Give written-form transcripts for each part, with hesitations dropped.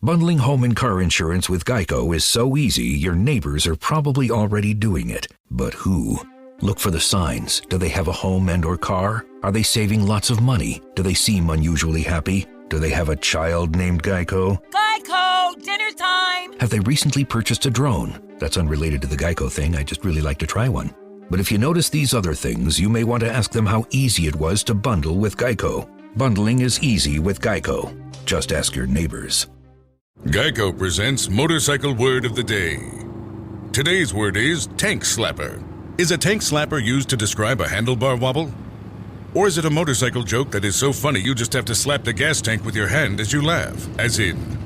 Bundling home and car insurance with Geico is so easy, your neighbors are probably already doing it. But who? Look for the signs. Do they have a home and or car? Are they saving lots of money? Do they seem unusually happy? Do they have a child named Geico? Geico! Dinner time! Have they recently purchased a drone? That's unrelated to the Geico thing, I just really like to try one. But if you notice these other things, you may want to ask them how easy it was to bundle with Geico. Bundling is easy with Geico. Just ask your neighbors. Geico presents Motorcycle Word of the Day. Today's word is tank slapper. Is a tank slapper used to describe a handlebar wobble? Or is it a motorcycle joke that is so funny you just have to slap the gas tank with your hand as you laugh? As in...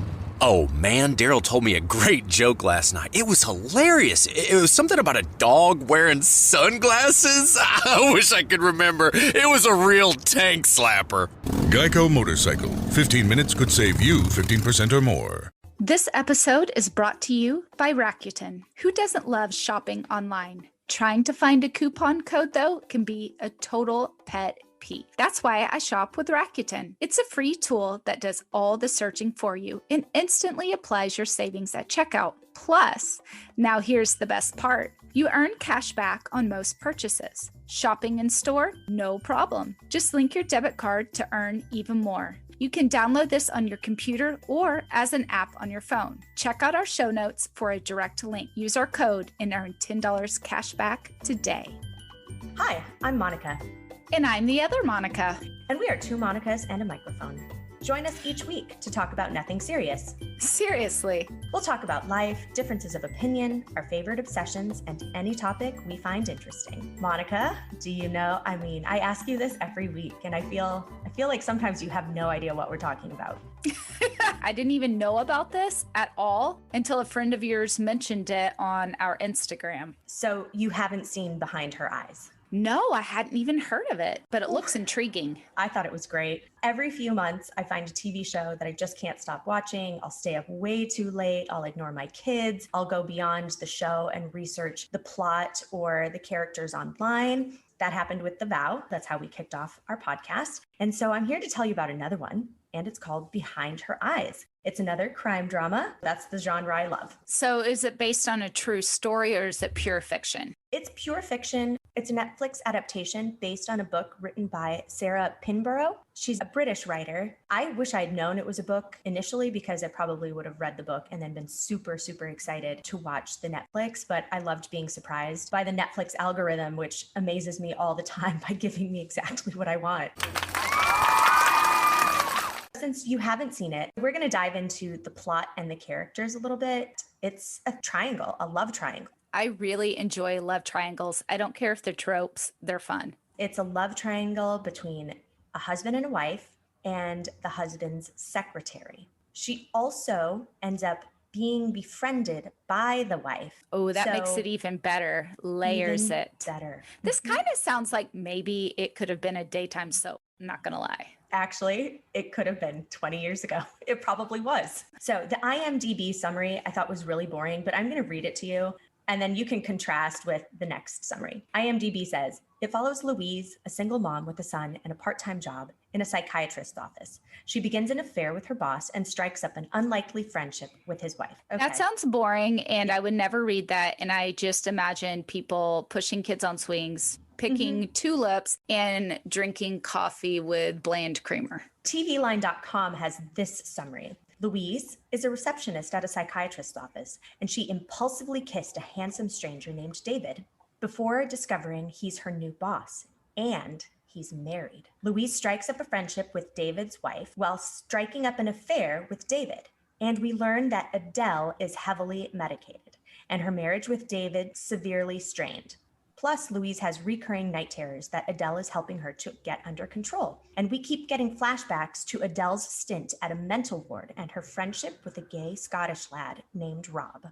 Oh man, Daryl told me a great joke last night. It was hilarious. It was something about a dog wearing sunglasses. I wish I could remember. It was a real tank slapper. Geico Motorcycle. 15 minutes could save you 15% or more. This episode is brought to you by Rakuten. Who doesn't love shopping online? Trying to find a coupon code, though, can be a total pet peeve. That's why I shop with Rakuten. It's a free tool that does all the searching for you and instantly applies your savings at checkout. Plus, now here's the best part. You earn cash back on most purchases. Shopping in store? No problem. Just link your debit card to earn even more. You can download this on your computer or as an app on your phone. Check out our show notes for a direct link. Use our code and earn $10 cash back today. Hi, I'm Monica. And I'm the other Monica. And we are two Monicas and a microphone. Join us each week to talk about nothing serious. Seriously. We'll talk about life, differences of opinion, our favorite obsessions, and any topic we find interesting. Monica, do you know, I ask you this every week, and I feel like sometimes you have no idea what we're talking about. I didn't even know about this at all until a friend of yours mentioned it on our Instagram. So you haven't seen Behind Her Eyes? No, I hadn't even heard of it, but it looks intriguing. I thought it was great. Every few months, I find a TV show that I just can't stop watching. I'll stay up way too late. I'll ignore my kids. I'll go beyond the show and research the plot or the characters online. That happened with The Vow. That's how we kicked off our podcast. And so I'm here to tell you about another one, and it's called Behind Her Eyes. It's another crime drama. That's the genre I love. So is it based on a true story or is it pure fiction? It's pure fiction. It's a Netflix adaptation based on a book written by Sarah Pinborough. She's a British writer. I wish I'd known it was a book initially because I probably would have read the book and then been super, super excited to watch the Netflix. But I loved being surprised by the Netflix algorithm, which amazes me all the time by giving me exactly what I want. Since you haven't seen it, we're going to dive into the plot and the characters a little bit. It's a triangle, a love triangle. I really enjoy love triangles. I don't care if they're tropes, they're fun. It's a love triangle between a husband and a wife and the husband's secretary. She also ends up being befriended by the wife. Oh, that makes it even better. Layers even it. Better. This kind of sounds like maybe it could have been a daytime soap. I'm not going to lie. Actually, it could have been 20 years ago. It probably was. So the IMDb summary I thought was really boring, but I'm going to read it to you. And then you can contrast with the next summary. IMDb says, it follows Louise, a single mom with a son and a part-time job in a psychiatrist's office. She begins an affair with her boss and strikes up an unlikely friendship with his wife. Okay. That sounds boring, and I would never read that. And I just imagine people pushing kids on swings, picking tulips, and drinking coffee with bland creamer. TVline.com has this summary. Louise is a receptionist at a psychiatrist's office, and she impulsively kissed a handsome stranger named David before discovering he's her new boss, and he's married. Louise strikes up a friendship with David's wife while striking up an affair with David. And we learn that Adele is heavily medicated, and her marriage with David severely strained. Plus, Louise has recurring night terrors that Adele is helping her to get under control. And we keep getting flashbacks to Adele's stint at a mental ward and her friendship with a gay Scottish lad named Rob.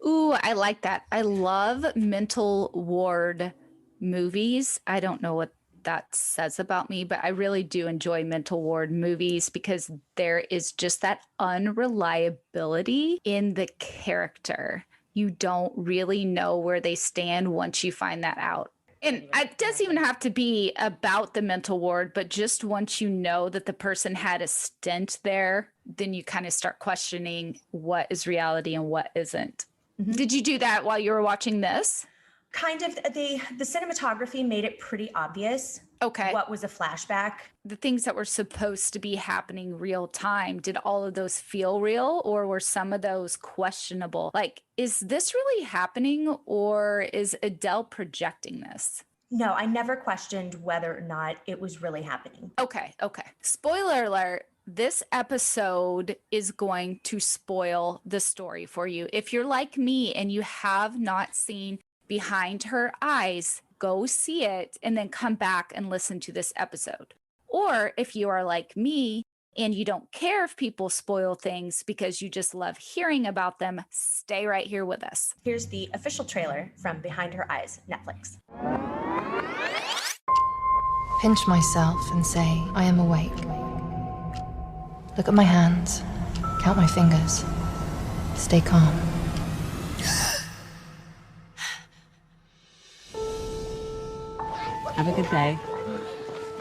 Ooh, I like that. I love mental ward movies. I don't know what that says about me, but I really do enjoy mental ward movies because there is just that unreliability in the character. You don't really know where they stand once you find that out. And it doesn't even have to be about the mental ward, but just once you know that the person had a stint there, then you kind of start questioning what is reality and what isn't. Did you do that while you were watching this? Kind of. The cinematography made it pretty obvious. Okay. What was a flashback? The things that were supposed to be happening real time, did all of those feel real, or were some of those questionable? Like, is this really happening, or is Adele projecting this? No, I never questioned whether or not it was really happening. Okay. Spoiler alert. This episode is going to spoil the story for you. If you're like me and you have not seen Behind Her Eyes, go see it and then come back and listen to this episode. Or if you are like me and you don't care if people spoil things because you just love hearing about them, stay right here with us. Here's the official trailer from Behind Her Eyes, Netflix. Pinch myself and say, I am awake. Look at my hands, count my fingers. Stay calm. Have a good day.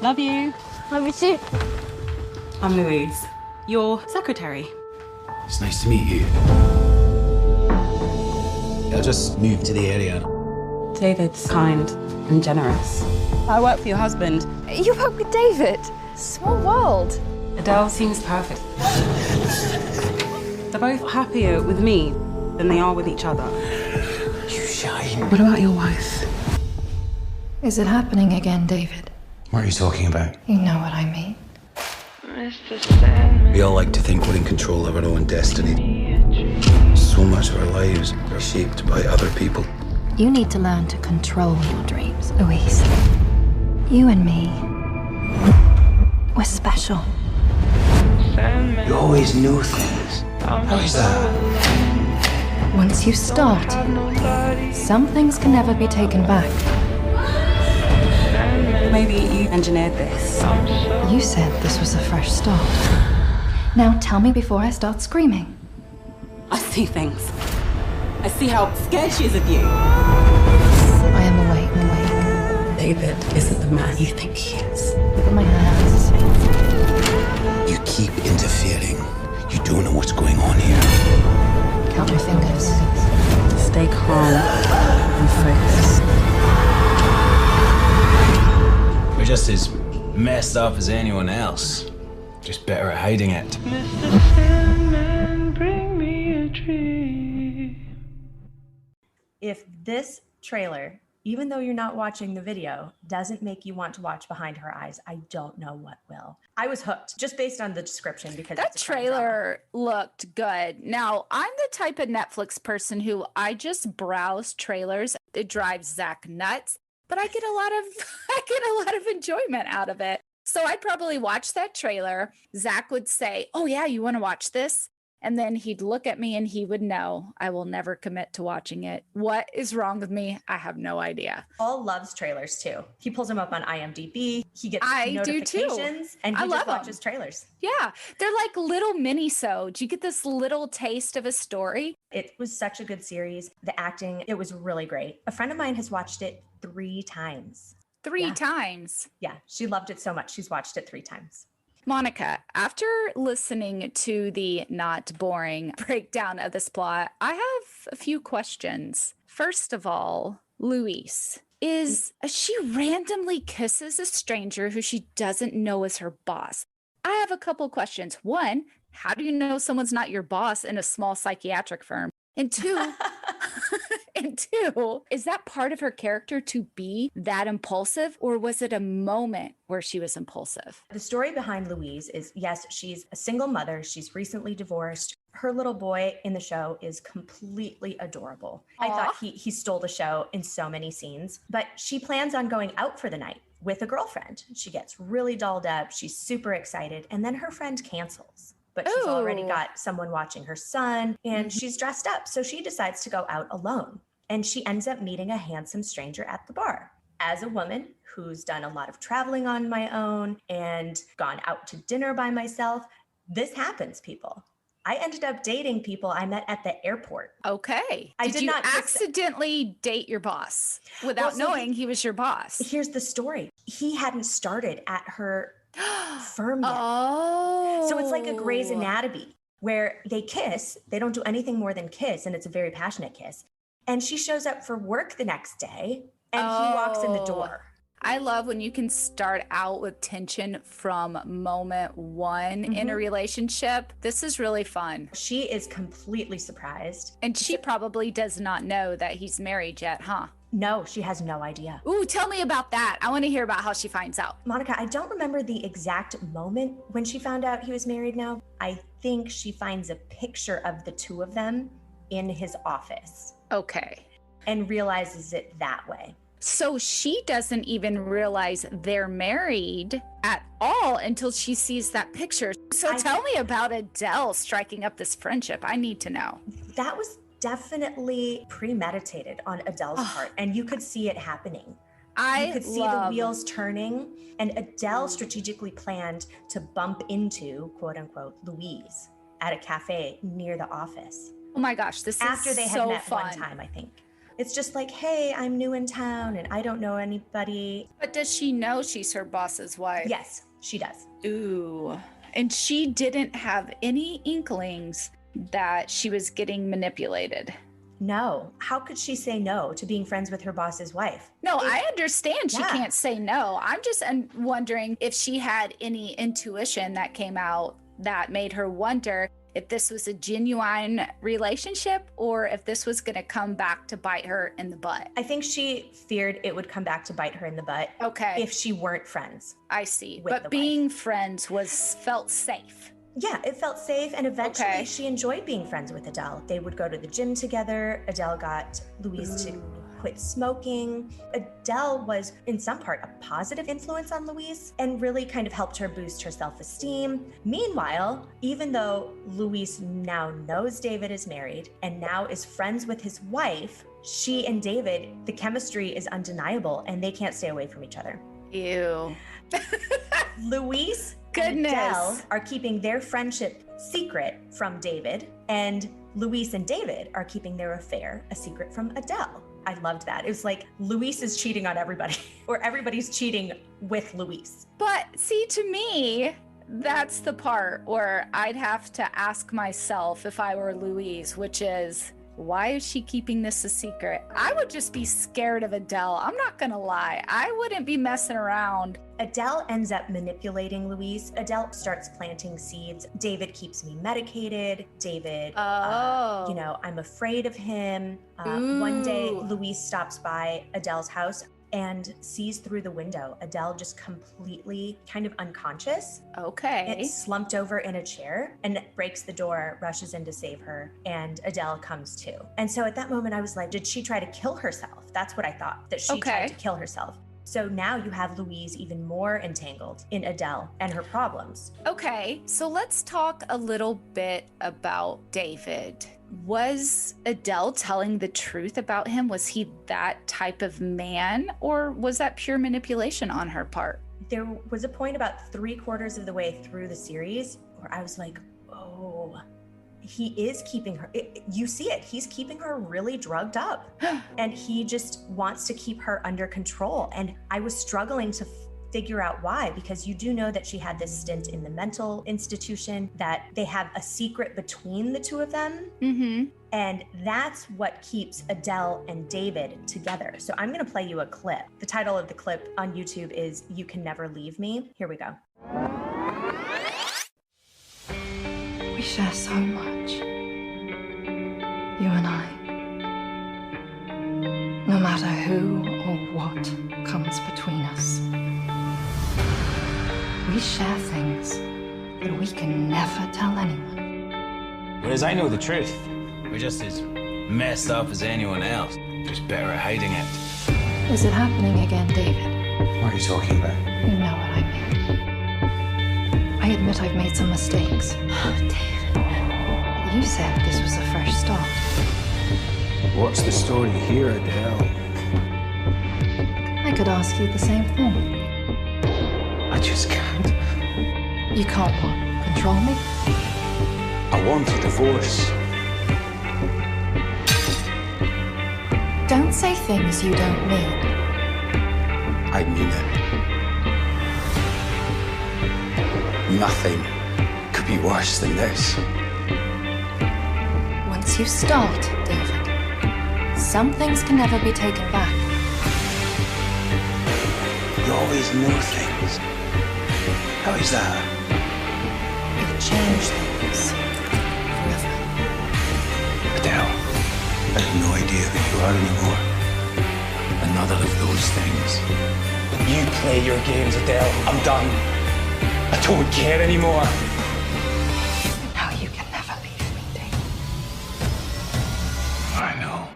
Love you. Love you too. I'm Louise, your secretary. It's nice to meet you. I just moved to the area. David's kind and generous. I work for your husband. You work with David. Small world. Adele seems perfect. They're both happier with me than they are with each other. You shine. What about your wife? Is it happening again, David? What are you talking about? You know what I mean. We all like to think we're in control of our own destiny. So much of our lives are shaped by other people. You need to learn to control your dreams, Louise. You and me, we're special. You always knew things. How is that? Once you start, some things can never be taken back. Maybe you engineered this. You said this was a fresh start. Now tell me before I start screaming. I see things. I see how scared she is of you. I am awake. David isn't the man you think he is. Look at my hands. You keep interfering. You don't know what's going on here. Count my fingers. Stay calm and focused. We're just as messed up as anyone else. Just better at hiding it. If this trailer, even though you're not watching the video, doesn't make you want to watch Behind Her Eyes, I don't know what will. I was hooked just based on the description because That it's a crime trailer looked good. Now, I'm the type of Netflix person who I just browse trailers. It drives Zach nuts, but I get a lot of enjoyment out of it. So I'd probably watch that trailer. Zach would say, "Oh yeah, you want to watch this?" And then he'd look at me and he would know I will never commit to watching it. What is wrong with me? I have no idea. Paul loves trailers too. He pulls them up on IMDb. He gets I do too. notifications and he I just love 'em. watches trailers. Yeah, they're like little mini-sodes. You get this little taste of a story. It was such a good series. The acting, it was really great. A friend of mine has watched it 3 times. Three Yeah. times. Yeah, she loved it so much. She's watched it 3 times. Monica, after listening to the not boring breakdown of this plot, I have a few questions. First of all, Louise, she randomly kisses a stranger who she doesn't know is her boss. I have a couple questions. One, how do you know someone's not your boss in a small psychiatric firm? And two, is that part of her character to be that impulsive, or was it a moment where she was impulsive? The story behind Louise is, yes, she's a single mother. She's recently divorced. Her little boy in the show is completely adorable. I thought he stole the show in so many scenes, but she plans on going out for the night with a girlfriend. She gets really dolled up. She's super excited. And then her friend cancels. But she's already got someone watching her son and she's dressed up. So she decides to go out alone. And she ends up meeting a handsome stranger at the bar. As a woman who's done a lot of traveling on my own and gone out to dinner by myself, this happens, people. I ended up dating people I met at the airport. Okay. I Did did you not accidentally date your boss without Well, so knowing he was your boss? Here's the story. He hadn't started at her firm yet. Oh. So it's like a Grey's Anatomy where they kiss. They don't do anything more than kiss, and it's a very passionate kiss. And she shows up for work the next day, and he walks in the door. I love when you can start out with tension from moment one in a relationship. This is really fun. She is completely surprised. And she probably does not know that he's married yet, huh? No, she has no idea. Ooh, tell me about that. I want to hear about how she finds out. Monica, I don't remember the exact moment when she found out he was married now. I think she finds a picture of the two of them in his office. Okay. And realizes it that way. So she doesn't even realize they're married at all until she sees that picture. So tell me about Adele striking up this friendship. I need to know. That was definitely premeditated on Adele's part, and you could see it happening. You could see the wheels turning, and Adele strategically planned to bump into, quote unquote, Louise at a cafe near the office. Oh my gosh, this is after they had met fun. one time, I think. It's just like, hey, I'm new in town and I don't know anybody. But does she know she's her boss's wife? Yes, she does. Ooh. And she didn't have any inklings that she was getting manipulated. No. How could she say no to being friends with her boss's wife? No, I understand she can't say no. I'm just wondering if she had any intuition that came out that made her wonder if this was a genuine relationship or if this was going to come back to bite her in the butt. I think she feared it would come back to bite her in the butt. Okay. If she weren't friends. I see. But being friends felt safe. Yeah, it felt safe. And eventually she enjoyed being friends with Adele. They would go to the gym together. Adele got Louise to quit smoking. Adele was, in some part, a positive influence on Louise and really kind of helped her boost her self-esteem. Meanwhile, even though Louise now knows David is married and now is friends with his wife, she and David, the chemistry is undeniable and they can't stay away from each other. Ew. Louise and Adele are keeping their friendship secret from David, and Louise and David are keeping their affair a secret from Adele. I loved that. It was like Louise is cheating on everybody, or everybody's cheating with Louise. But see, to me, that's the part where I'd have to ask myself if I were Louise, which is, why is she keeping this a secret? I would just be scared of Adele. I'm not gonna lie. I wouldn't be messing around. Adele ends up manipulating Louise. Adele starts planting seeds. David keeps me medicated. David, I'm afraid of him. One day, Louise stops by Adele's house and sees through the window Adele just completely kind of unconscious. Okay. It's slumped over in a chair and breaks the door, rushes in to save her, and Adele comes to. And so at that moment I was like, did she try to kill herself? That's what I thought, that she tried to kill herself. So now you have Louise even more entangled in Adele and her problems. Okay, so let's talk a little bit about David. Was Adele telling the truth about him? Was he that type of man, or was that pure manipulation on her part? There was a point about 3/4 of the way through the series where I was like, oh, he is keeping her, you see it, he's keeping her really drugged up and he just wants to keep her under control. And I was struggling to figure out why, because you do know that she had this stint in the mental institution, that they have a secret between the two of them. And that's what keeps Adele and David together. So I'm gonna play you a clip. The title of the clip on YouTube is "You Can Never Leave Me." Here we go. We share so much, you and I. No matter who or what comes between us. We share things that we can never tell anyone. Whereas I know the truth. We're just as messed up as anyone else. Just better at hiding it. Is it happening again, David? What are you talking about? You know what I mean. I admit I've made some mistakes. David. You said this was a fresh start. What's the story here, Adele? I could ask you the same thing. I just can't. You can't what? Control me? I want a divorce. Don't say things you don't mean. I mean it. Nothing could be worse than this. Once you start, David, some things can never be taken back. You always know things. How is that? It changed things forever. Adele, I have no idea who you are anymore. Another of those things. You play your games, Adele. I'm done. I don't care anymore. Now you can never leave me, David. I know.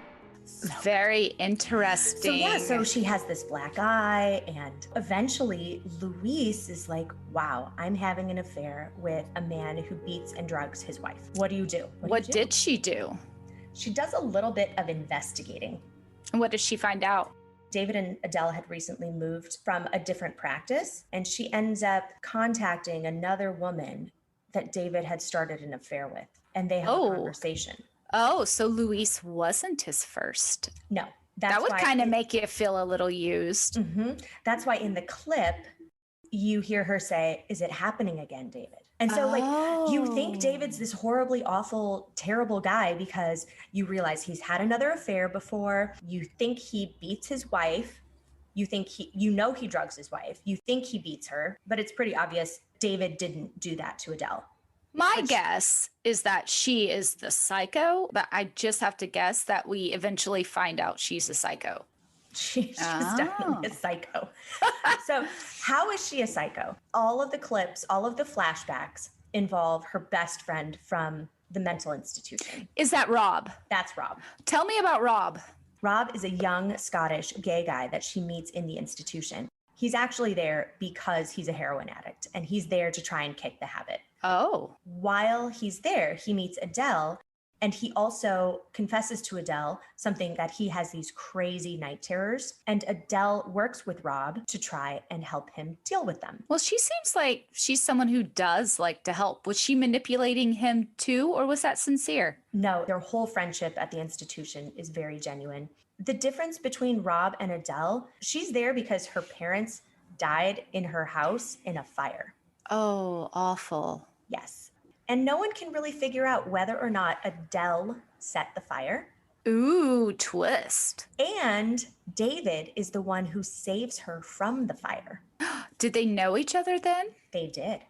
Very interesting. So she has this black eye, and eventually Luis is like, wow, I'm having an affair with a man who beats and drugs his wife. What do you do? What did she do? She does a little bit of investigating. And what does she find out? David and Adele had recently moved from a different practice, and she ends up contacting another woman that David had started an affair with, and they have a conversation. Oh, so Luis wasn't his first. No. That would kind of make you feel a little used. Mm-hmm. That's why in the clip, you hear her say, "Is it happening again, David?" And so you think David's this horribly awful, terrible guy because you realize he's had another affair before. You think he beats his wife. You think he drugs his wife. You think he beats her, but it's pretty obvious David didn't do that to Adele. My guess is that she is the psycho, but I just have to guess that we eventually find out she's a psycho. She's definitely a psycho. So how is she a psycho? All of the clips, all of the flashbacks involve her best friend from the mental institution. Is that Rob? That's Rob. Tell me about Rob. Rob is a young Scottish gay guy that she meets in the institution. He's actually there because he's a heroin addict, and he's there to try and kick the habit. Oh. While he's there, he meets Adele, and he also confesses to Adele something that he has these crazy night terrors, and Adele works with Rob to try and help him deal with them. Well, she seems like she's someone who does like to help. Was she manipulating him too, or was that sincere? No, their whole friendship at the institution is very genuine. The difference between Rob and Adele, she's there because her parents died in her house in a fire. Oh, awful. Yes. And no one can really figure out whether or not Adele set the fire. Ooh, twist. And David is the one who saves her from the fire. Did they know each other then? They did.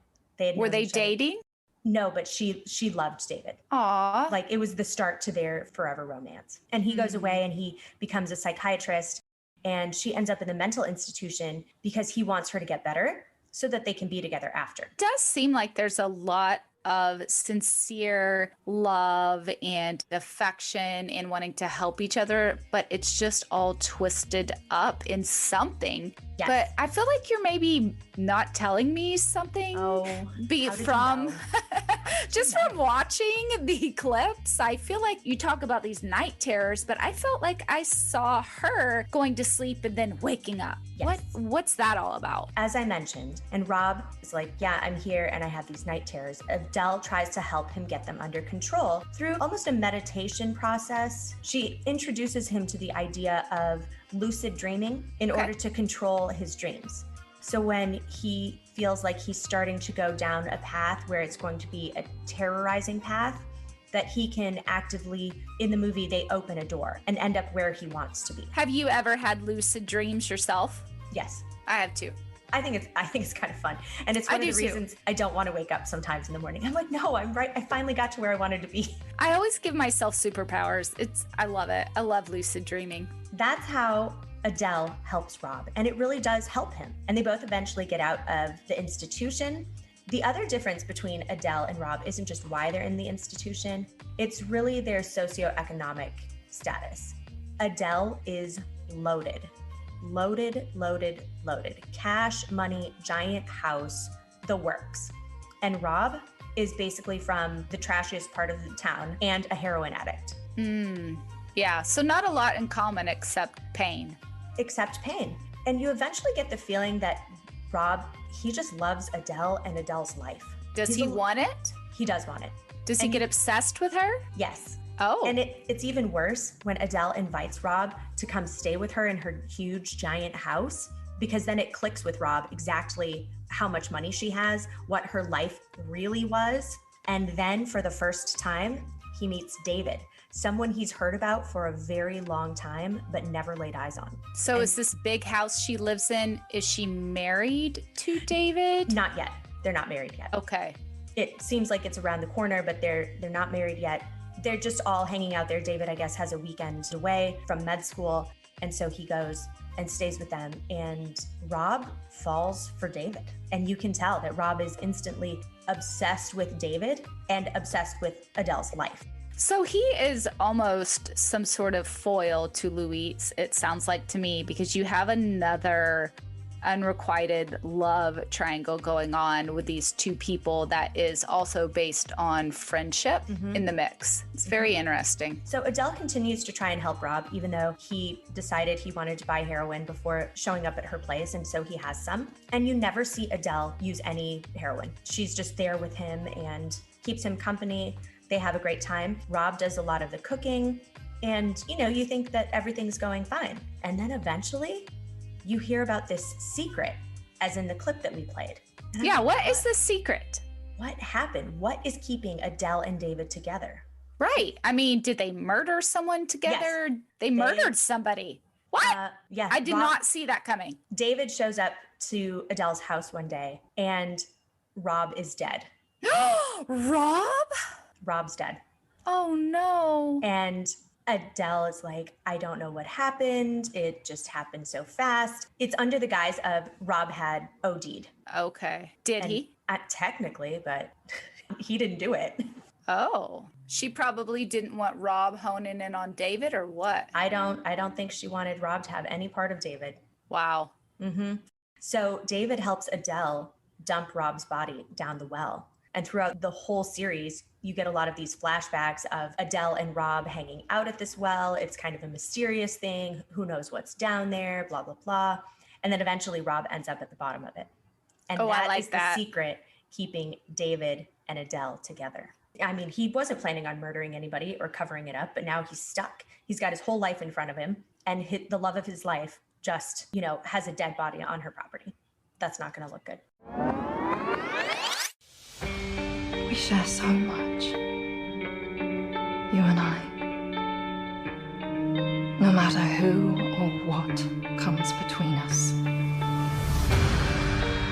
Were they dating? No, but she loved David. Aww. Like, it was the start to their forever romance. And he goes away and he becomes a psychiatrist, and she ends up in the mental institution because he wants her to get better so that they can be together after. It does seem like there's a lot of sincere love and affection and wanting to help each other, but it's just all twisted up in something. Yes. But I feel like you're maybe not telling me something. From just from watching the clips. I feel like you talk about these night terrors, but I felt like I saw her going to sleep and then waking up. Yes. What's that all about? As I mentioned, and Rob is like, yeah, I'm here and I have these night terrors. Adele tries to help him get them under control through almost a meditation process. She introduces him to the idea of lucid dreaming in order to control his dreams. So when he feels like he's starting to go down a path where it's going to be a terrorizing path, that he can actively, in the movie, they open a door and end up where he wants to be. Have you ever had lucid dreams yourself? Yes. I have too. I think it's kind of fun. And it's one of the reasons I don't want to wake up sometimes in the morning. I'm like, no, I'm right. I finally got to where I wanted to be. I always give myself superpowers. I love it. I love lucid dreaming. That's how Adele helps Rob, and it really does help him. And they both eventually get out of the institution. The other difference between Adele and Rob isn't just why they're in the institution, it's really their socioeconomic status. Adele is loaded. Cash, money, giant house, the works. And Rob is basically from the trashiest part of the town and a heroin addict. Yeah, so not a lot in common except pain. And you eventually get the feeling that Rob, he just loves Adele and Adele's life. Does he want it? He does want it. Does he get obsessed with her? Yes. Oh. And it's even worse when Adele invites Rob to come stay with her in her huge, giant house, because then it clicks with Rob exactly how much money she has, what her life really was. And then for the first time, he meets David, someone he's heard about for a very long time, but never laid eyes on. So is this big house she lives in, is she married to David? Not yet. They're not married yet. Okay. It seems like it's around the corner, but they're not married yet. They're just all hanging out there. David, I guess, has a weekend away from med school. And so he goes and stays with them. And Rob falls for David. And you can tell that Rob is instantly obsessed with David and obsessed with Adele's life. So he is almost some sort of foil to Louise, it sounds like to me, because you have another unrequited love triangle going on with these two people that is also based on friendship in the mix. It's very interesting. So Adele continues to try and help Rob, even though he decided he wanted to buy heroin before showing up at her place, and so he has some. And you never see Adele use any heroin. She's just there with him and keeps him company. They have a great time. Rob does a lot of the cooking, and you think that everything's going fine. And then eventually you hear about this secret, as in the clip that we played. Yeah, what is the secret? What happened? What is keeping Adele and David together? Right. I mean, did they murder someone together? Yes. They murdered somebody. What? Yeah. I did not see that coming. David shows up to Adele's house one day, and Rob is dead. Rob? Rob's dead. Oh, no. And Adele is like, I don't know what happened. It just happened so fast. It's under the guise of Rob had OD'd. Okay. Did he? Technically, but he didn't do it. Oh, she probably didn't want Rob honing in on David, or what? I don't think she wanted Rob to have any part of David. Wow. So David helps Adele dump Rob's body down the well. And throughout the whole series, you get a lot of these flashbacks of Adele and Rob hanging out at this well. It's kind of a mysterious thing. Who knows what's down there, blah, blah, blah. And then eventually Rob ends up at the bottom of it. And that is the secret keeping David and Adele together. I mean, he wasn't planning on murdering anybody or covering it up, but now he's stuck. He's got his whole life in front of him, and the love of his life just, has a dead body on her property. That's not going to look good. We share so much, you and I. No matter who or what comes between us,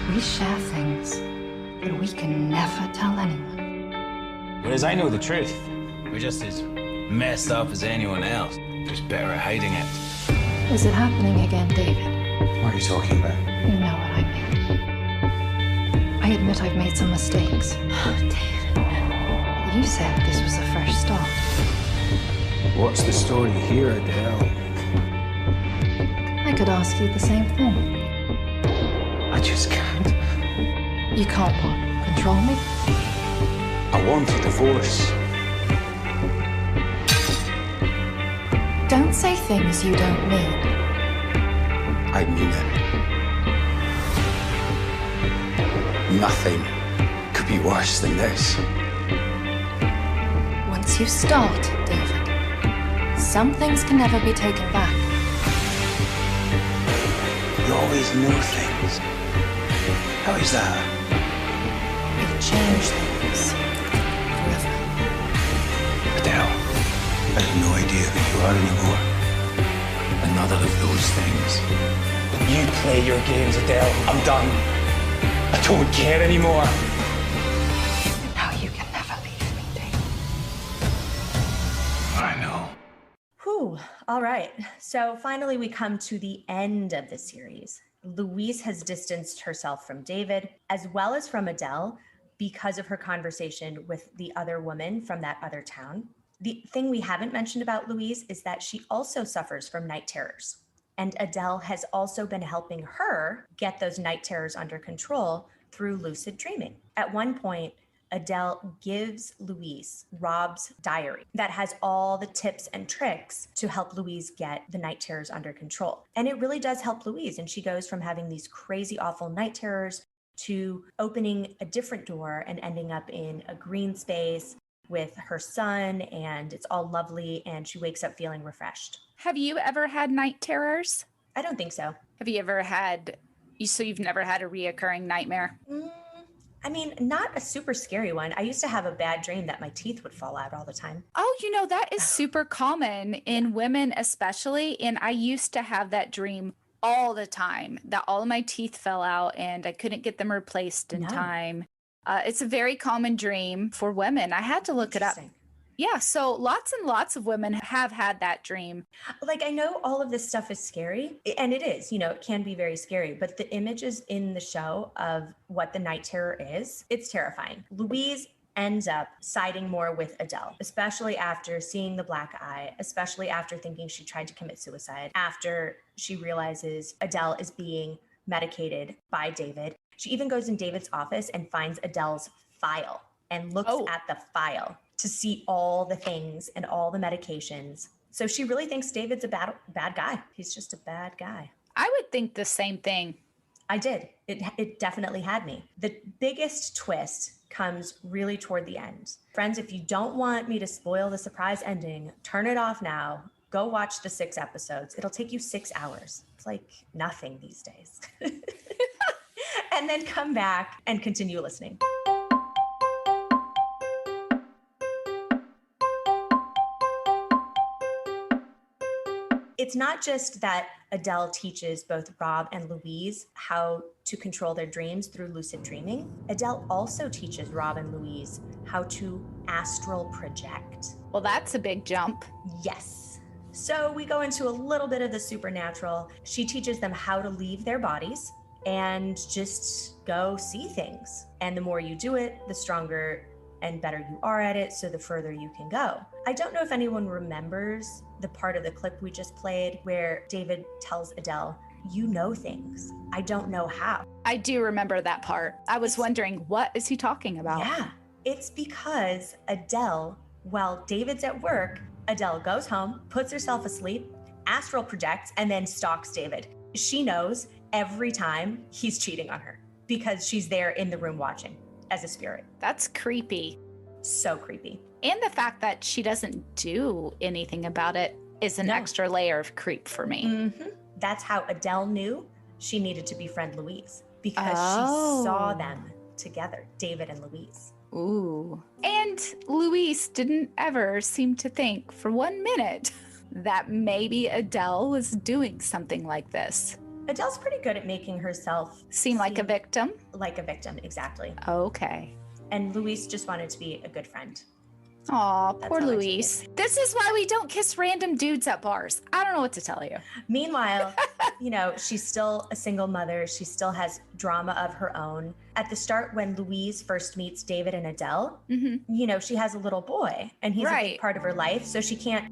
we share things that we can never tell anyone. Whereas I know the truth. We're just as messed up as anyone else, just better at hiding it. Is it happening again, David? What are you talking about? You know what I mean. I admit I've made some mistakes. David. You said this was a fresh start. What's the story here, Adele? I could ask you the same thing. I just can't. You can't what? Control me? I want a divorce. Don't say things you don't mean. I mean it. Nothing could be worse than this. Once you start, David, some things can never be taken back. You always know things. How is that? You've changed things. Forever. Adele, I have no idea who you are anymore. Another of those things. You play your games, Adele. I'm done. I don't care anymore. Now you can never leave me, David. I know. Whew. All right. So finally we come to the end of the series. Louise has distanced herself from David as well as from Adele because of her conversation with the other woman from that other town. The thing we haven't mentioned about Louise is that she also suffers from night terrors. And Adele has also been helping her get those night terrors under control through lucid dreaming. At one point, Adele gives Louise Rob's diary that has all the tips and tricks to help Louise get the night terrors under control. And it really does help Louise. And she goes from having these crazy, awful night terrors to opening a different door and ending up in a green space with her son, and it's all lovely, and she wakes up feeling refreshed. Have you ever had night terrors? I don't think so. Have you ever had So you've never had a reoccurring nightmare? I mean, not a super scary one. I used to have a bad dream that my teeth would fall out all the time. Oh, that is super common in women especially. And I used to have that dream all the time, that all of my teeth fell out and I couldn't get them replaced in time. It's a very common dream for women. I had to look it up. Yeah, so lots and lots of women have had that dream. Like, I know all of this stuff is scary, and it is, it can be very scary, but the images in the show of what the night terror is, it's terrifying. Louise ends up siding more with Adele, especially after seeing the black eye, especially after thinking she tried to commit suicide, after she realizes Adele is being medicated by David. She even goes in David's office and finds Adele's file and looks at the file to see all the things and all the medications. So she really thinks David's a bad guy. He's just a bad guy. I would think the same thing. I did. It definitely had me. The biggest twist comes really toward the end. Friends, if you don't want me to spoil the surprise ending, turn it off now. Go watch the 6 episodes. It'll take you 6 hours. It's like nothing these days. And then come back and continue listening. It's not just that Adele teaches both Rob and Louise how to control their dreams through lucid dreaming. Adele also teaches Rob and Louise how to astral project. Well, that's a big jump. Yes. So we go into a little bit of the supernatural. She teaches them how to leave their bodies and just go see things. And the more you do it, the stronger and better you are at it, so the further you can go. I don't know if anyone remembers the part of the clip we just played where David tells Adele, "You know things. I don't know how." I do remember that part. I was wondering, what is he talking about? Yeah, it's because Adele, while David's at work, Adele goes home, puts herself asleep, astral projects, and then stalks David. She knows every time he's cheating on her because she's there in the room watching as a spirit. That's creepy. So creepy. And the fact that she doesn't do anything about it is an extra layer of creep for me. Mm-hmm. That's how Adele knew she needed to befriend Louise, because she saw them together, David and Louise. Ooh. And Louise didn't ever seem to think for 1 minute that maybe Adele was doing something like this. Adele's pretty good at making herself seem like a victim. Like a victim, exactly. Okay. And Louise just wanted to be a good friend. Aw, poor Louise. This is why we don't kiss random dudes at bars. I don't know what to tell you. Meanwhile, she's still a single mother. She still has drama of her own. At the start, when Louise first meets David and Adele, she has a little boy, and he's a big part of her life. So she can't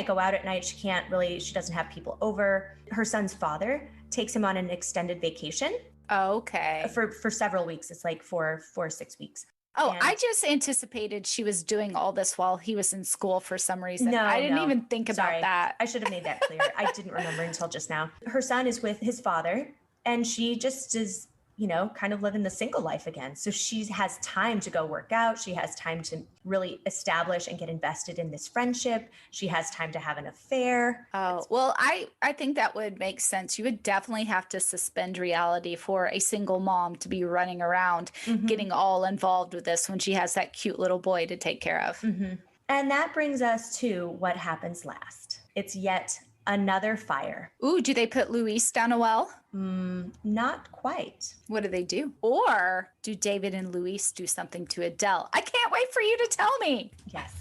go out at night. She doesn't have people over. Her son's father takes him on an extended vacation. Okay. For several weeks. It's like 4 or 6 weeks. Oh, I just anticipated she was doing all this while he was in school for some reason. I didn't even think about that. I should have made that clear. I didn't remember until just now. Her son is with his father, and she just is, kind of living the single life again. So she has time to go work out. She has time to really establish and get invested in this friendship. She has time to have an affair. Oh, well, I think that would make sense. You would definitely have to suspend reality for a single mom to be running around, getting all involved with this when she has that cute little boy to take care of. Mm-hmm. And that brings us to what happens last. It's yet another fire. Ooh, do they put Louise down a well? Not quite. What do they do? Or do David and Louise do something to Adele? I can't wait for you to tell me. Yes.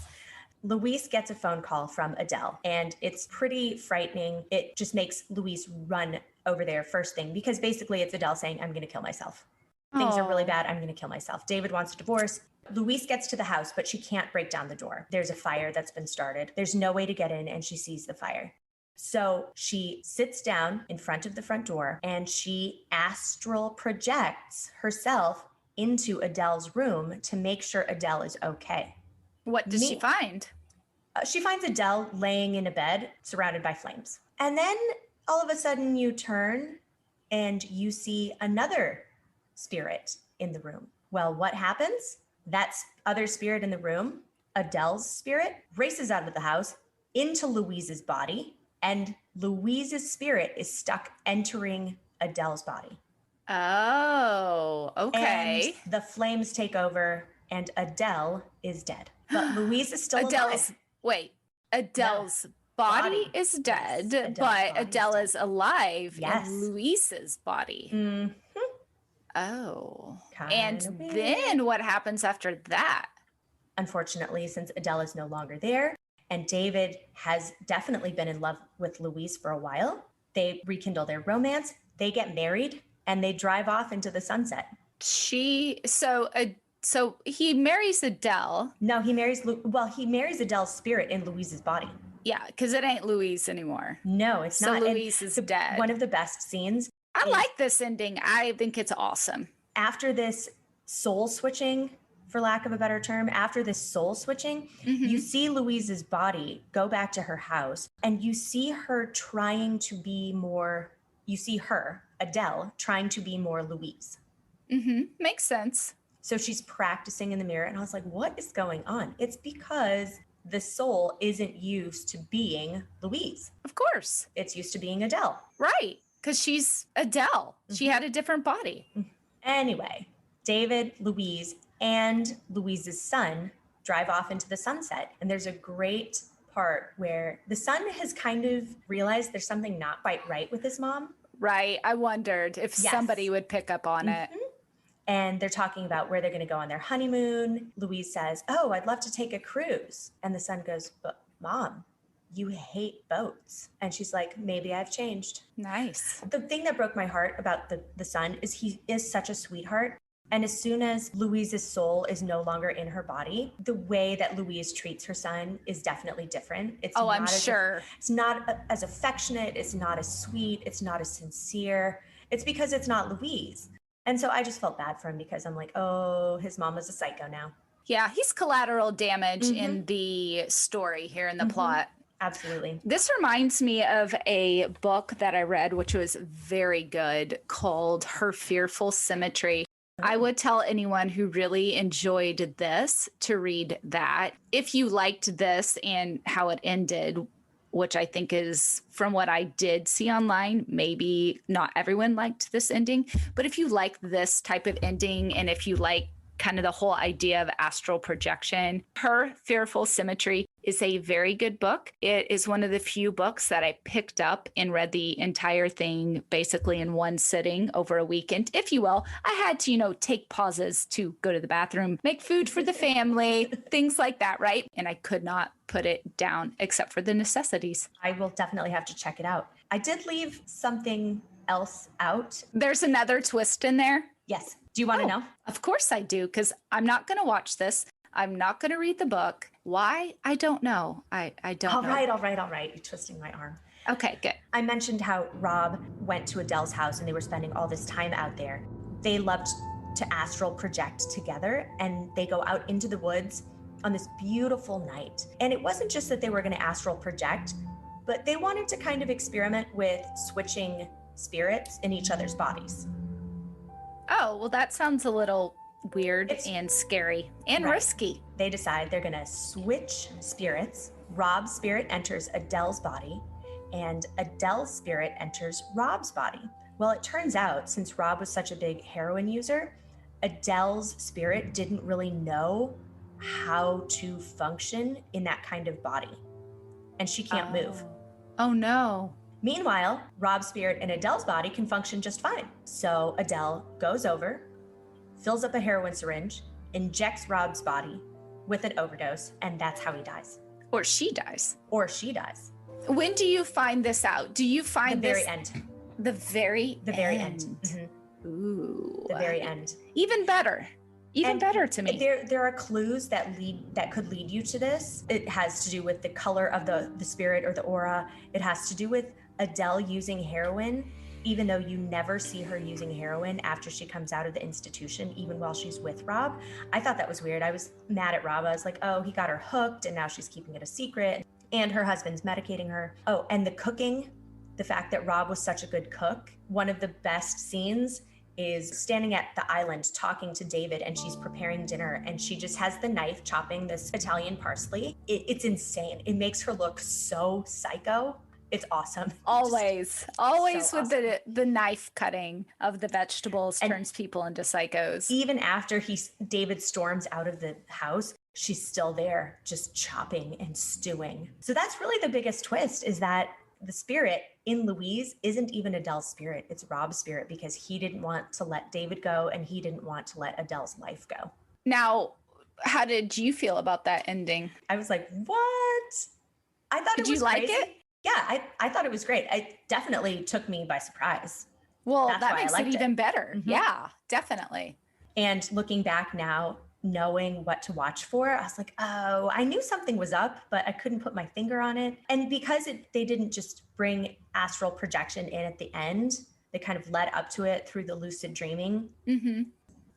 Louise gets a phone call from Adele, and it's pretty frightening. It just makes Louise run over there first thing, because basically it's Adele saying, "I'm going to kill myself. Things are really bad. I'm going to kill myself." David wants a divorce. Louise gets to the house, but she can't break down the door. There's a fire that's been started. There's no way to get in, and she sees the fire. So she sits down in front of the front door and she astral projects herself into Adele's room to make sure Adele is okay. What does she find? She finds Adele laying in a bed surrounded by flames. And then all of a sudden you turn and you see another spirit in the room. Well, what happens? That other spirit in the room, Adele's spirit, races out of the house into Louise's body. And Louise's spirit is stuck entering Adele's body. Oh, okay. And the flames take over, and Adele is dead. But Louise is still alive. Adele's body is dead, Yes, but Adele is alive Yes. in Louise's body. Mm-hmm. Oh. Kinda And weird. then what happens after that? Unfortunately, since Adele is no longer there, and David has definitely been in love with Louise for a while, they rekindle their romance, they get married, and they drive off into the sunset. So he marries Adele. No, he marries Adele's spirit in Louise's body. Yeah, because it ain't Louise anymore. No, it's not. So Louise is dead. One of the best scenes. I like this ending. I think it's awesome. After this soul switching, for lack of a better term, you see Louise's body go back to her house, and you see her trying to be more, Adele, trying to be more Louise. Makes sense. So she's practicing in the mirror, and I was like, what is going on? It's because the soul isn't used to being Louise. Of course. It's used to being Adele. Right, because she's Adele. She had a different body. Anyway, David, Louise, and Louise's son drive off into the sunset. And there's a great part where the son has kind of realized there's something not quite right with his mom. Right. I wondered if somebody would pick up on it. And they're talking about where they're going to go on their honeymoon. Louise says, "Oh, I'd love to take a cruise." And the son goes, "But Mom, you hate boats." And she's like, "Maybe I've changed." Nice. The thing that broke my heart about the son is he is such a sweetheart. And as soon as Louise's soul is no longer in her body, the way that Louise treats her son is definitely different. I'm sure. It's not as affectionate. It's not as sweet. It's not as sincere. It's because it's not Louise. And so I just felt bad for him because I'm like, oh, his mom is a psycho now. Yeah, he's collateral damage in the story here in the plot. Absolutely. This reminds me of a book that I read, which was very good, called Her Fearful Symmetry. I would tell anyone who really enjoyed this to read that. If you liked this and how it ended, which I think is, from what I did see online, maybe not everyone liked this ending, but if you like this type of ending, and if you like kind of the whole idea of astral projection, Her Fearful Symmetry is a very good book. It is one of the few books that I picked up and read the entire thing basically in one sitting over a weekend, if you will. I had to, take pauses to go to the bathroom, make food for the family, things like that, right? And I could not put it down except for the necessities. I will definitely have to check it out. I did leave something else out. There's another twist in there. Yes. Do you want to know? Of course I do, because I'm not going to watch this. I'm not going to read the book. Why? I don't know. I don't know. All right. You're twisting my arm. Okay, good. I mentioned how Rob went to Adele's house and they were spending all this time out there. They loved to astral project together, and they go out into the woods on this beautiful night. And it wasn't just that they were going to astral project, but they wanted to kind of experiment with switching spirits in each other's bodies. Oh, well, that sounds a little weird and scary and risky. They decide they're going to switch spirits. Rob's spirit enters Adele's body, and Adele's spirit enters Rob's body. Well, it turns out, since Rob was such a big heroin user, Adele's spirit didn't really know how to function in that kind of body, and she can't move. Oh, no. Meanwhile, Rob's spirit in Adele's body can function just fine. So Adele goes over, fills up a heroin syringe, injects Rob's body with an overdose, and that's how he dies. Or she dies. When do you find this out? Do you find the very end? The very end. Mm-hmm. Ooh. The very end. Even better. Better to me. There are clues that could lead you to this. It has to do with the color of the spirit or the aura. It has to do with Adele using heroin, even though you never see her using heroin after she comes out of the institution, even while she's with Rob. I thought that was weird. I was mad at Rob. I was like, oh, he got her hooked and now she's keeping it a secret. And her husband's medicating her. Oh, and the cooking, the fact that Rob was such a good cook. One of the best scenes is standing at the island talking to David, and she's preparing dinner, and she just has the knife chopping this Italian parsley. It's insane. It makes her look so psycho. It's awesome. Always So with awesome. the knife cutting of the vegetables turns people into psychos. Even after David storms out of the house, she's still there just chopping and stewing. So that's really the biggest twist, is that the spirit in Louise isn't even Adele's spirit. It's Rob's spirit, because he didn't want to let David go and he didn't want to let Adele's life go. Now, how did you feel about that ending? I was like, what? I thought it was Did you like crazy. it? Yeah, I thought it was great. It definitely took me by surprise. Well, That's that why I makes it liked even better. Mhm. Yeah, definitely. And looking back now, knowing what to watch for, I was like, oh, I knew something was up, but I couldn't put my finger on it. And because they didn't just bring astral projection in at the end, they kind of led up to it through the lucid dreaming. Mm-hmm.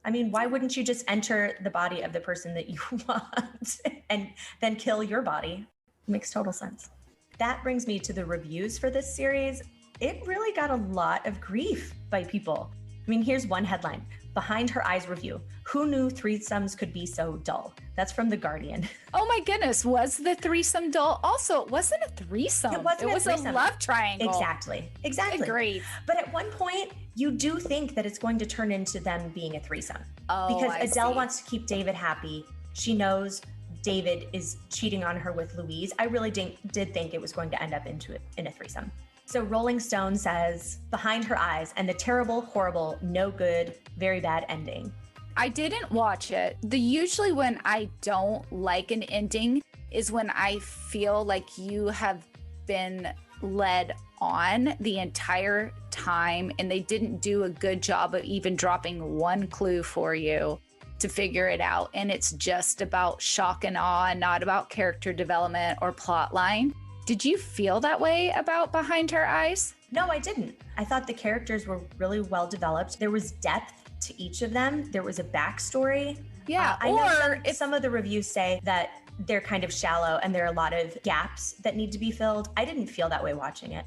I mean, why wouldn't you just enter the body of the person that you want and then kill your body? It makes total sense. That brings me to the reviews for this series. It really got a lot of grief by people. I mean, here's one headline: Behind Her Eyes review. Who knew threesomes could be so dull? That's from The Guardian. Oh my goodness, was the threesome dull? Also, it wasn't a threesome. It wasn't was a threesome. a love triangle. Exactly. Agreed. But at one point, you do think that it's going to turn into them being a threesome. Oh, because I Adele see. wants to keep David happy. She knows David is cheating on her with Louise. I really did think it was going to end up in a threesome. So Rolling Stone says, Behind Her Eyes and the terrible, horrible, no good, very bad ending. I didn't watch it. Usually when I don't like an ending is when I feel like you have been led on the entire time and they didn't do a good job of even dropping one clue for you to figure it out. And it's just about shock and awe, not about character development or plot line. Did you feel that way about Behind Her Eyes? No, I didn't. I thought the characters were really well developed. There was depth to each of them. There was a backstory. Yeah, I know some of the reviews say that they're kind of shallow and there are a lot of gaps that need to be filled. I didn't feel that way watching it.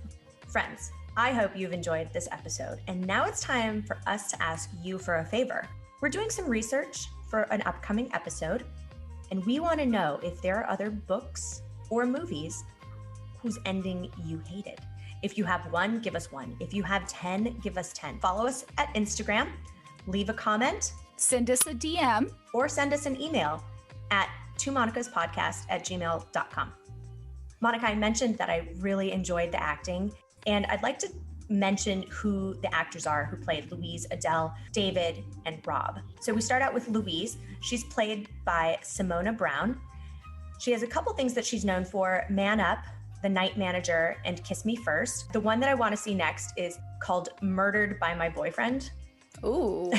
Friends, I hope you've enjoyed this episode. And now it's time for us to ask you for a favor. We're doing some research for an upcoming episode, and we want to know if there are other books or movies whose ending you hated. If you have one, give us one. If you have 10, give us 10. Follow us at Instagram, leave a comment, send us a DM, or send us an email at twomonicaspodcast@gmail.com. Monica, I mentioned that I really enjoyed the acting, and I'd like to mention who the actors are who played Louise, Adele, David, and Rob. So we start out with Louise. She's played by Simona Brown. She has a couple things that she's known for: Man Up, The Night Manager, and Kiss Me First. The one that I want to see next is called Murdered by My Boyfriend. Ooh.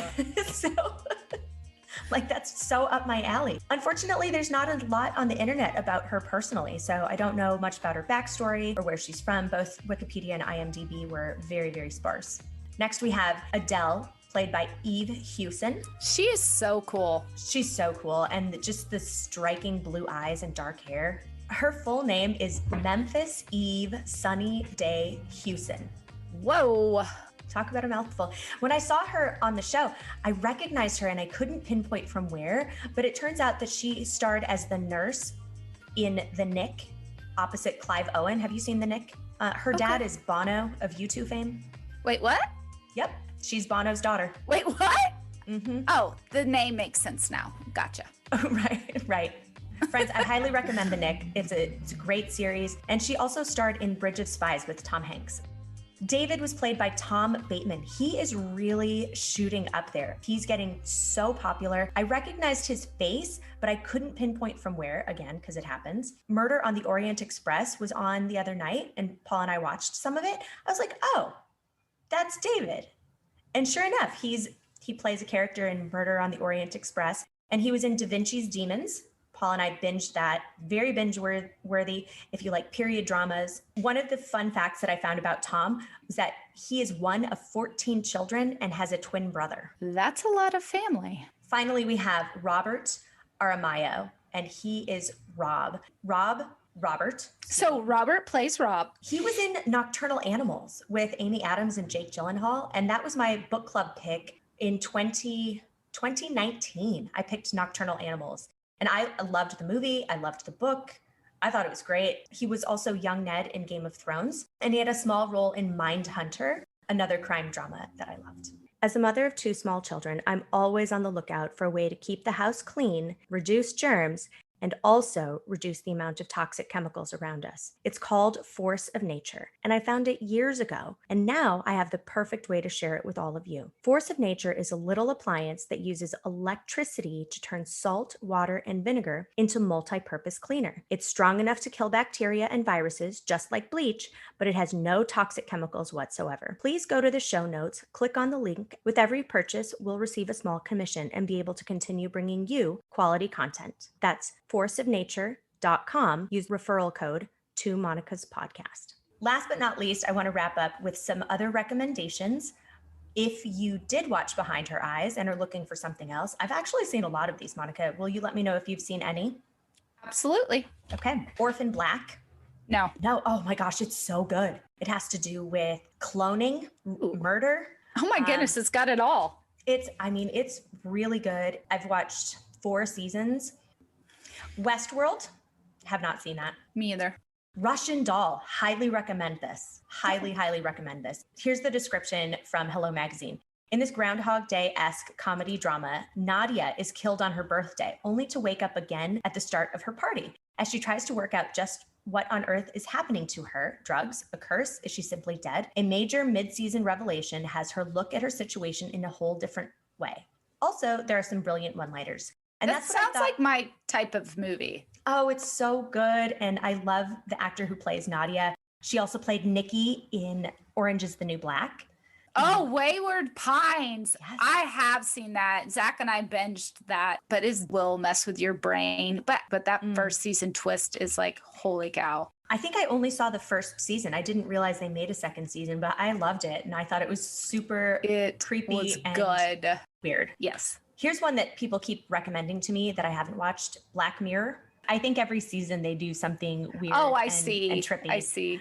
So, that's so up my alley. Unfortunately, there's not a lot on the internet about her personally, so I don't know much about her backstory or where she's from. Both Wikipedia and IMDb were very, very sparse. Next, we have Adele, played by Eve Hewson. She is so cool. She's so cool, and just the striking blue eyes and dark hair. Her full name is Memphis Eve Sunny Day Hewson. Whoa. Talk about a mouthful. When I saw her on the show, I recognized her and I couldn't pinpoint from where, but it turns out that she starred as the nurse in The Nick opposite Clive Owen. Have you seen The Nick? Her dad is Bono of U2 fame. Wait, what? Yep, she's Bono's daughter. Wait, what? Mm-hmm. Oh, the name makes sense now. Gotcha. Right. Friends, I highly recommend The Nick. It's a great series. And she also starred in Bridge of Spies with Tom Hanks. David was played by Tom Bateman. He is really shooting up there. He's getting so popular. I recognized his face, but I couldn't pinpoint from where, again, because it happens. Murder on the Orient Express was on the other night, and Paul and I watched some of it. I was like, oh, that's David. And sure enough, he plays a character in Murder on the Orient Express, and he was in Da Vinci's Demons. Paul and I binged that. Very binge-worthy if you like period dramas. One of the fun facts that I found about Tom was that he is one of 14 children and has a twin brother. That's a lot of family. Finally, we have Robert Aramaio, and he is Robert. So Robert plays Rob. He was in Nocturnal Animals with Amy Adams and Jake Gyllenhaal, and that was my book club pick in 2019. I picked Nocturnal Animals. And I loved the movie. I loved the book. I thought it was great. He was also young Ned in Game of Thrones, and he had a small role in Mindhunter, another crime drama that I loved. As a mother of 2 small children, I'm always on the lookout for a way to keep the house clean, reduce germs, and also reduce the amount of toxic chemicals around us. It's called Force of Nature, and I found it years ago, and now I have the perfect way to share it with all of you. Force of Nature is a little appliance that uses electricity to turn salt, water, and vinegar into multi-purpose cleaner. It's strong enough to kill bacteria and viruses, just like bleach, but it has no toxic chemicals whatsoever. Please go to the show notes, click on the link. With every purchase, we'll receive a small commission and be able to continue bringing you quality content. That's forceofnature.com. Use referral code 2Monica's podcast. Last but not least, I want to wrap up with some other recommendations. If you did watch Behind Her Eyes and are looking for something else, I've actually seen a lot of these, Monica. Will you let me know if you've seen any? Absolutely. Okay. Orphan Black. No. Oh my gosh, it's so good. It has to do with cloning, murder. Oh my goodness, it's got it all. It's really good. I've watched 4 seasons. Westworld, have not seen that. Me either. Russian Doll, highly recommend this. Highly recommend this. Here's the description from Hello Magazine. In this Groundhog Day-esque comedy drama, Nadia is killed on her birthday, only to wake up again at the start of her party. As she tries to work out just what on earth is happening to her, drugs, a curse, is she simply dead? A major mid-season revelation has her look at her situation in a whole different way. Also, there are some brilliant one-liners. And that sounds like my type of movie. Oh, it's so good. And I love the actor who plays Nadia. She also played Nikki in Orange is the New Black. Oh, Wayward Pines. Yes. I have seen that. Zach and I binged that, but it will mess with your brain. But that first season twist is like, holy cow. I think I only saw the first season. I didn't realize they made a second season, but I loved it. And I thought it was super creepy and good. Weird. Yes. Here's one that people keep recommending to me that I haven't watched, Black Mirror. I think every season they do something weird and trippy. I see.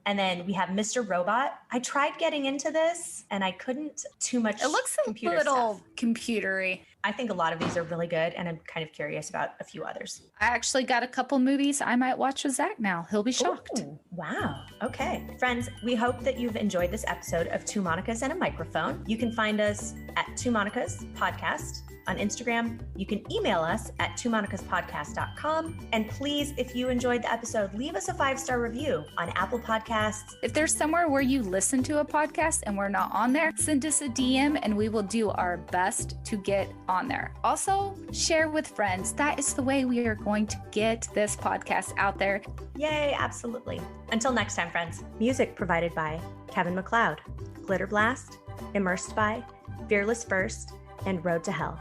And then we have Mr. Robot. I tried getting into this and I couldn't too much. It looks a little computery. I think a lot of these are really good and I'm kind of curious about a few others. I actually got a couple movies I might watch with Zach now. He'll be shocked. Ooh, wow. Okay. Friends, we hope that you've enjoyed this episode of 2 Monicas and a Microphone. You can find us at 2 Monicas Podcast on Instagram. You can email us at 2monicaspodcast.com. And please, if you enjoyed the episode, leave us a 5-star review on Apple Podcasts. If there's somewhere where you listen to a podcast and we're not on there, send us a DM and we will do our best to get on there. Also, share with friends. That is the way we are going to get this podcast out there. Yay, absolutely. Until next time, friends. Music provided by Kevin MacLeod, Glitter Blast, Immersed by, Fearless First, and Road to Hell.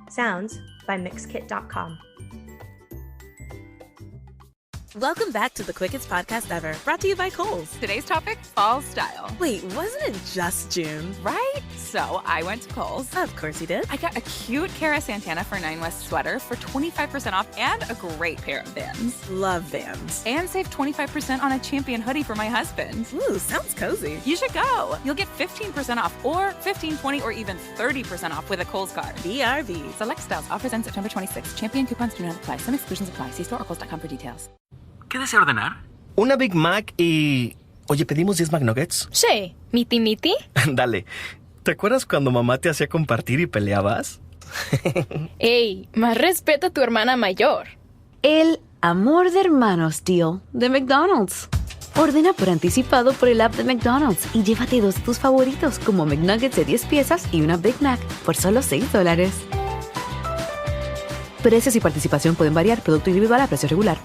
Sounds by Mixkit.com. Welcome back to the quickest podcast ever, brought to you by Kohl's. Today's topic, fall style. Wait, wasn't it just June? Right? So I went to Kohl's. Of course you did. I got a cute Cara Santana for 9 West sweater for 25% off and a great pair of Vans. Love Vans. And save 25% on a Champion hoodie for my husband. Ooh, sounds cozy. You should go. You'll get 15% off or 15, 20, or even 30% off with a Kohl's card. BRB. Select styles. Offers end September 26th. Champion coupons do not apply. Some exclusions apply. See store or kohls.com for details. ¿Qué desea ordenar? Una Big Mac y... Oye, ¿pedimos 10 McNuggets? Sí. ¿Miti miti? Dale. ¿Te acuerdas cuando mamá te hacía compartir y peleabas? Ey, más respeta a tu hermana mayor. El amor de hermanos deal de McDonald's. Ordena por anticipado por el app de McDonald's y llévate 2 de tus favoritos como McNuggets de 10 piezas y una Big Mac por solo $6. Precios y participación pueden variar. Producto individual a precio regular.